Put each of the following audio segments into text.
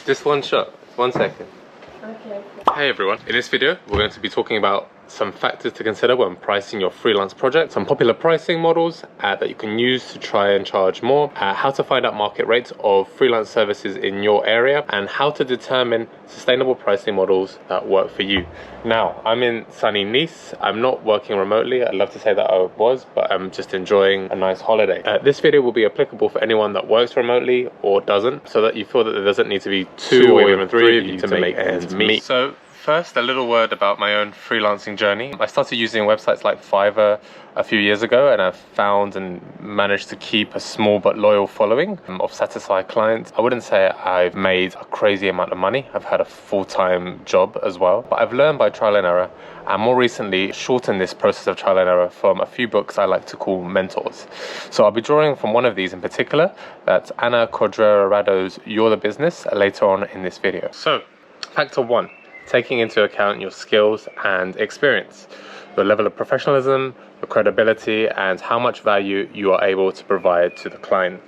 Just one shot. 1 second. Okay. Hey everyone, in this video we're going to be talking about some factors to consider when pricing your freelance project, some popular pricing models that you can use to try and charge more, how to find out market rates of freelance services in your area, and how to determine sustainable pricing models that work for you. Now, I'm in sunny Nice. I'm not working remotely. I'd love to say that I was, but I'm just enjoying a nice holiday. This video will be applicable for anyone that works remotely or doesn't, so that you feel that there doesn't need to be two or even three of you to make ends meet. So first, a little word about my own freelancing journey. I started using websites like Fiverr a few years ago, and I've found and managed to keep a small but loyal following of satisfied clients. I wouldn't say I've made a crazy amount of money. I've had a full-time job as well, but I've learned by trial and error, and more recently shortened this process of trial and error from a few books I like to call mentors. So I'll be drawing from one of these in particular. That's Ana Rado's You're the Business, later on in this video. So, factor one, taking into account your skills and experience, your level of professionalism, your credibility, and how much value you are able to provide to the client.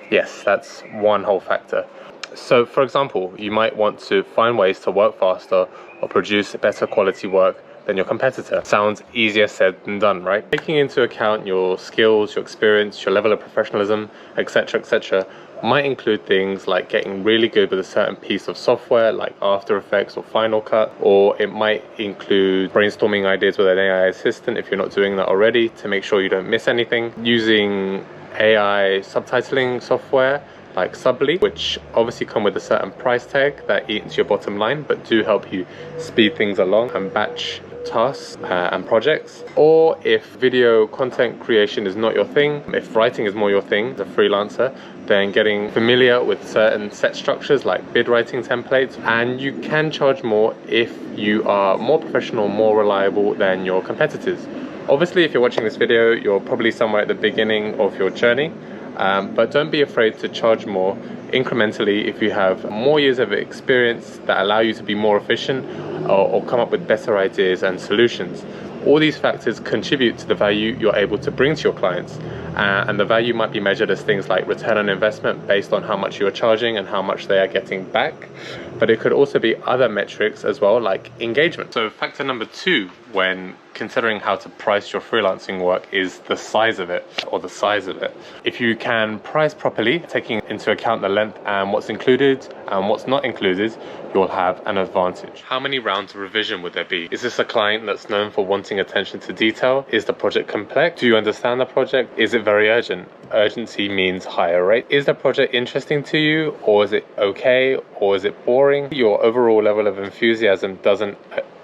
Yes, that's one whole factor. So for example, you might want to find ways to work faster or produce better quality work than your competitor. Sounds easier said than done, right? Taking into account your skills, your experience, your level of professionalism, etc., might include things like getting really good with a certain piece of software like After Effects or Final Cut, or it might include brainstorming ideas with an AI assistant if you're not doing that already to make sure you don't miss anything, using AI subtitling software like Subly, which obviously come with a certain price tag that eats your bottom line but do help you speed things along and batch tasks and projects. Or if video content creation is not your thing, if writing is more your thing as a freelancer, then getting familiar with certain set structures like bid writing templates, and you can charge more if you are more professional, more reliable than your competitors. Obviously, if you're watching this video, you're probably somewhere at the beginning of your journey, but don't be afraid to charge more incrementally if you have more years of experience that allow you to be more efficient or come up with better ideas and solutions. All these factors contribute to the value you're able to bring to your clients, and the value might be measured as things like return on investment based on how much you are charging and how much they are getting back, but it could also be other metrics as well, like engagement. So factor number two when considering how to price your freelancing work is the size of it, or the size of it. If you can price properly, taking into account the length and what's included and what's not included, you'll have an advantage. How many rounds of revision would there be? Is this a client that's known for wanting attention to detail? Is the project complex? Do you understand the project? Is it very urgent? Urgency means higher rate. Is the project interesting to you, or is it okay, or is it boring? Your overall level of enthusiasm doesn't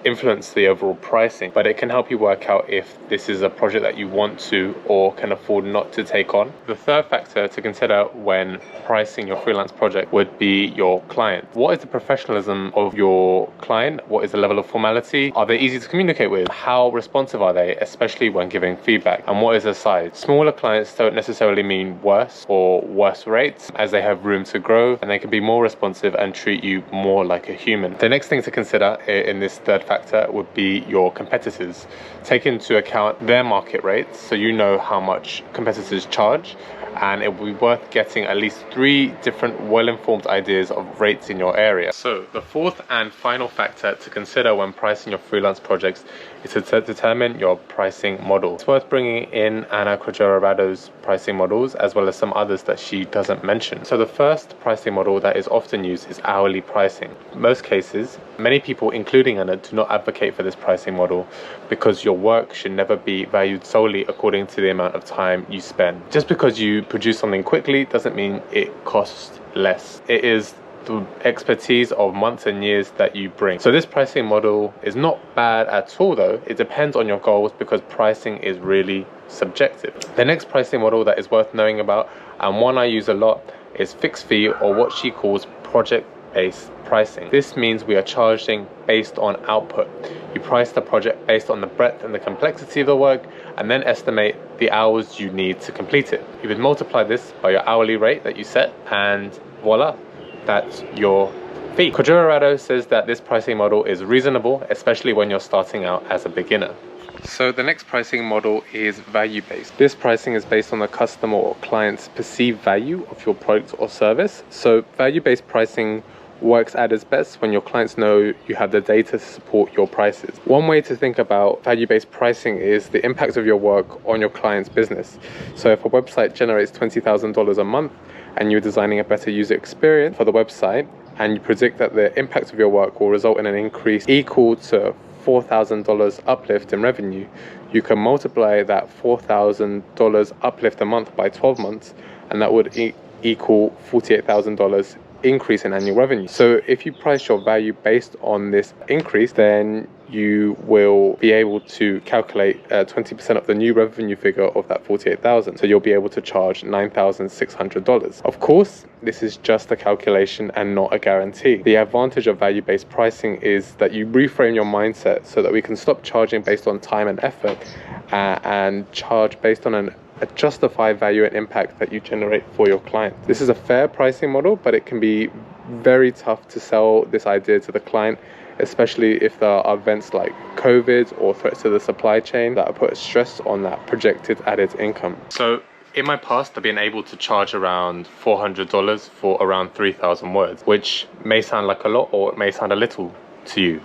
influence the overall pricing, but it can help you work out if this is a project that you want to or can afford not to take on. The third factor to consider when pricing your freelance project would be your client. What is the professionalism of your client? What is the level of formality? Are they easy to communicate with? How responsive are they, especially when giving feedback? And what is the size? Smaller clients don't necessarily mean worse or worse rates, as they have room to grow and they can be more responsive and treat you more like a human. The next thing to consider in this third factor would be your competitors. Take into account their market rates so you know how much competitors charge, and it will be worth getting at least 3 different well-informed ideas of rates in your area. So the fourth and final factor to consider when pricing your freelance projects is to determine your pricing model. It's worth bringing in Ana Rado's pricing models, as well as some others that she doesn't mention. So the first pricing model that is often used is hourly pricing. In most cases, many people, including Ana, do not advocate for this pricing model because your work should never be valued solely according to the amount of time you spend. Just because you produce something quickly doesn't mean it costs less. It is the expertise of months and years that you bring. So this pricing model is not bad at all, though. It depends on your goals because pricing is really subjective. The next pricing model that is worth knowing about, and one I use a lot, is fixed fee, or what she calls project-based pricing. This means we are charging based on output. You price the project based on the breadth and the complexity of the work, and then estimate the hours you need to complete it. You would multiply this by your hourly rate that you set, and voila, that's your fee. Rado says that this pricing model is reasonable, especially when you're starting out as a beginner. So the next pricing model is value-based. This pricing is based on the customer or client's perceived value of your product or service. So value-based pricing works at its best when your clients know you have the data to support your prices. One way to think about value-based pricing is the impact of your work on your client's business. So if a website generates $20,000 a month and you're designing a better user experience for the website, and you predict that the impact of your work will result in an increase equal to $4,000 uplift in revenue, you can multiply that $4,000 uplift a month by 12 months, and that would equal $48,000 increase in annual revenue. So if you price your value based on this increase, then you will be able to calculate 20% of the new revenue figure of that 48,000. So you'll be able to charge $9,600. Of course, this is just a calculation and not a guarantee. The advantage of value-based pricing is that you reframe your mindset so that we can stop charging based on time and effort and charge based on a justified value and impact that you generate for your client. This is a fair pricing model, but it can be very tough to sell this idea to the client, especially if there are events like COVID or threats to the supply chain that put stress on that projected added income. So in my past, I've been able to charge around $400 for around 3,000 words, which may sound like a lot or it may sound a little to you.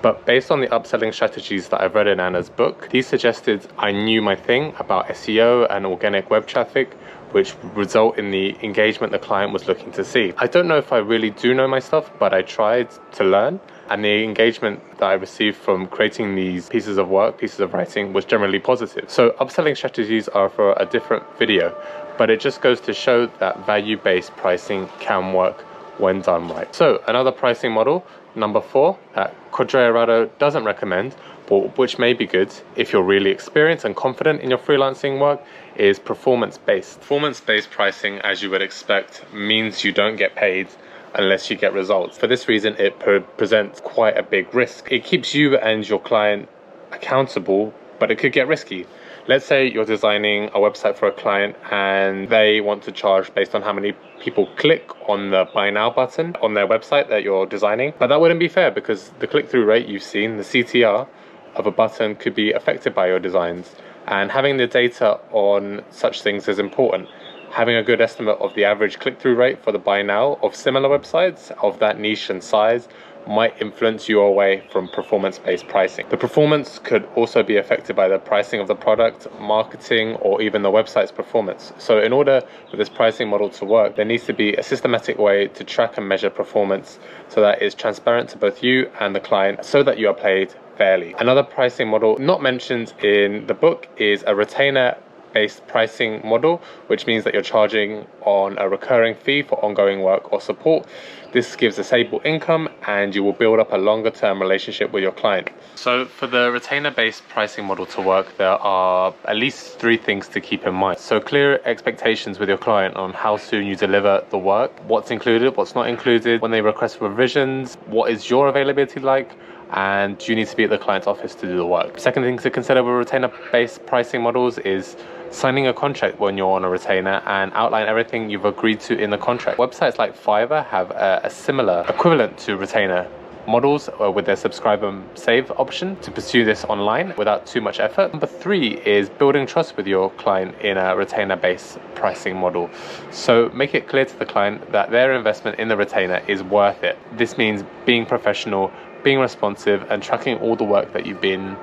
But based on the upselling strategies that I've read in Anna's book, these suggested I knew my thing about SEO and organic web traffic, which would result in the engagement the client was looking to see. I don't know if I really do know my stuff, but I tried to learn, and the engagement that I received from creating these pieces of work, pieces of writing, was generally positive. So upselling strategies are for a different video, but it just goes to show that value-based pricing can work when done right. So another pricing model, number 4, that Quadrado doesn't recommend, but which may be good if you're really experienced and confident in your freelancing work, is performance-based. Performance-based pricing, as you would expect, means you don't get paid unless you get results. For this reason, it presents quite a big risk. It keeps you and your client accountable, but it could get risky. Let's say you're designing a website for a client and they want to charge based on how many people click on the buy now button on their website that you're designing. But that wouldn't be fair, because the click-through rate you've seen, the CTR of a button, could be affected by your designs. And having the data on such things is important. Having a good estimate of the average click-through rate for the buy now of similar websites of that niche and size might influence you away from performance-based pricing. The performance could also be affected by the pricing of the product, marketing, or even the website's performance. So in order for this pricing model to work, there needs to be a systematic way to track and measure performance so that it's transparent to both you and the client, so that you are paid fairly. Another pricing model not mentioned in the book is a retainer-based pricing model, which means that you're charging on a recurring fee for ongoing work or support. This gives a stable income and you will build up a longer term relationship with your client. So for the retainer-based pricing model to work, there are at least 3 things to keep in mind. So clear expectations with your client on how soon you deliver the work, what's included, what's not included, when they request revisions, what is your availability like, and do you need to be at the client's office to do the work. Second thing to consider with retainer-based pricing models is signing a contract when you're on a retainer and outline everything you've agreed to in the contract. Websites like Fiverr have a similar equivalent to retainer models with their subscribe and save option to pursue this online without too much effort. Number 3 is building trust with your client in a retainer-based pricing model. So make it clear to the client that their investment in the retainer is worth it. This means being professional, being responsive, and tracking all the work that you've been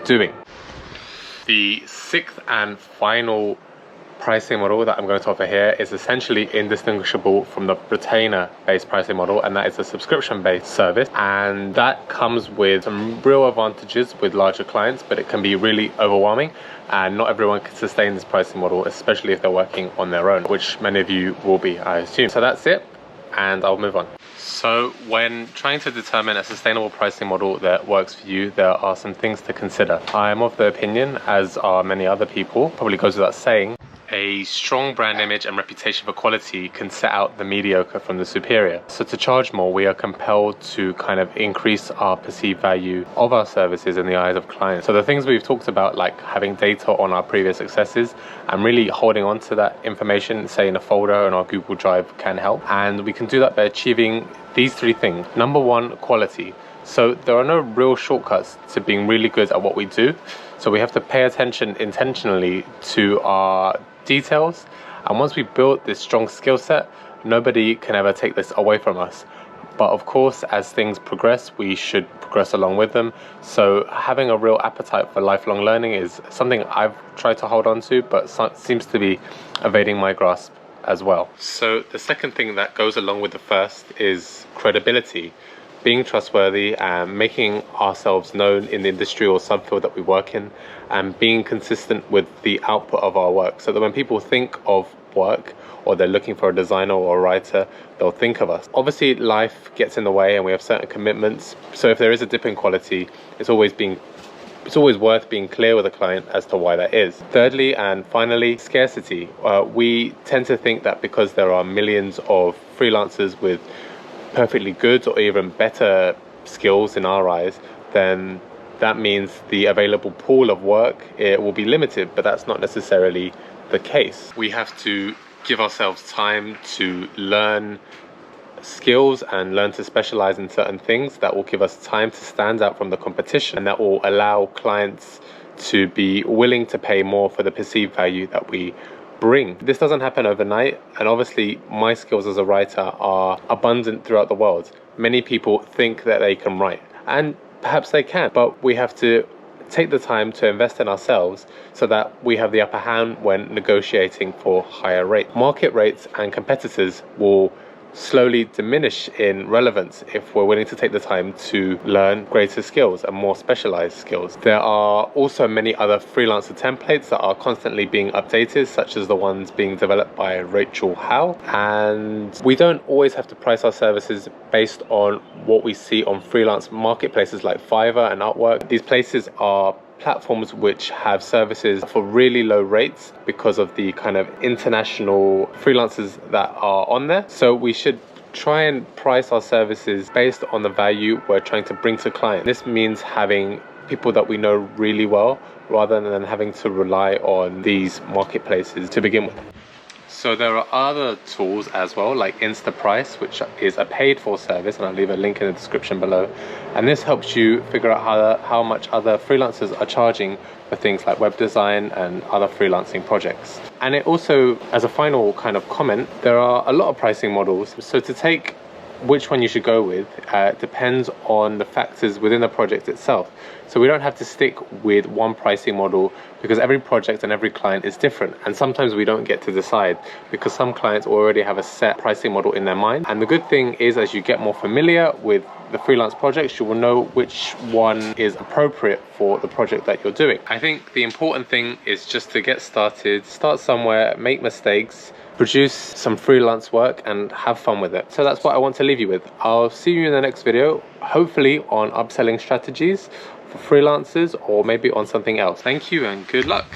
doing. The 6th and final pricing model that I'm going to offer here is essentially indistinguishable from the retainer-based pricing model, and that is a subscription-based service. And that comes with some real advantages with larger clients, but it can be really overwhelming, and not everyone can sustain this pricing model, especially if they're working on their own, which many of you will be, I assume. So that's it, and I'll move on. So when trying to determine a sustainable pricing model that works for you, there are some things to consider. I am of the opinion, as are many other people, probably goes without saying, a strong brand image and reputation for quality can set out the mediocre from the superior. So to charge more, we are compelled to kind of increase our perceived value of our services in the eyes of clients. So the things we've talked about, like having data on our previous successes and really holding on to that information, say in a folder on our Google Drive, can help. And we can do that by achieving these 3 things. Number 1, quality. So there are no real shortcuts to being really good at what we do. So we have to pay attention intentionally to our details. And once we build this strong skill set, nobody can ever take this away from us. But of course, as things progress, we should progress along with them. So having a real appetite for lifelong learning is something I've tried to hold on to, but seems to be evading my grasp as well. So the second thing that goes along with the first is credibility. Being trustworthy and making ourselves known in the industry or subfield that we work in, and being consistent with the output of our work, so that when people think of work or they're looking for a designer or a writer, they'll think of us. Obviously, life gets in the way and we have certain commitments. So if there is a dip in quality, it's always worth being clear with a client as to why that is. Thirdly and finally, scarcity. We tend to think that because there are millions of freelancers with perfectly good or even better skills in our eyes, then that means the available pool of work, it will be limited, but that's not necessarily the case. We have to give ourselves time to learn skills and learn to specialize in certain things that will give us time to stand out from the competition, and that will allow clients to be willing to pay more for the perceived value that we bring. This doesn't happen overnight, and obviously my skills as a writer are abundant throughout the world. Many people think that they can write, and perhaps they can, but we have to take the time to invest in ourselves so that we have the upper hand when negotiating for higher rates. Market rates and competitors will slowly diminish in relevance if we're willing to take the time to learn greater skills and more specialized skills. There are also many other freelancer templates that are constantly being updated, such as the ones being developed by Rachel Howe, and we don't always have to price our services based on what we see on freelance marketplaces like Fiverr and Upwork. These places are platforms which have services for really low rates because of the kind of international freelancers that are on there. So we should try and price our services based on the value we're trying to bring to clients. This means having people that we know really well rather than having to rely on these marketplaces to begin with. So there are other tools as well, like InstaPrice, which is a paid for service, and I'll leave a link in the description below. And this helps you figure out how much other freelancers are charging for things like web design and other freelancing projects. And it also, as a final kind of comment, there are a lot of pricing models. So to take which one you should go with depends on the factors within the project itself. So we don't have to stick with one pricing model because every project and every client is different, and sometimes we don't get to decide because some clients already have a set pricing model in their mind. And the good thing is, as you get more familiar with the freelance projects, you will know which one is appropriate for the project that you're doing. I think the important thing is just to get started, start somewhere, make mistakes, produce some freelance work and have fun with it. So that's what I want to leave you with. I'll see you in the next video, hopefully on upselling strategies for freelancers or maybe on something else. Thank you and good luck.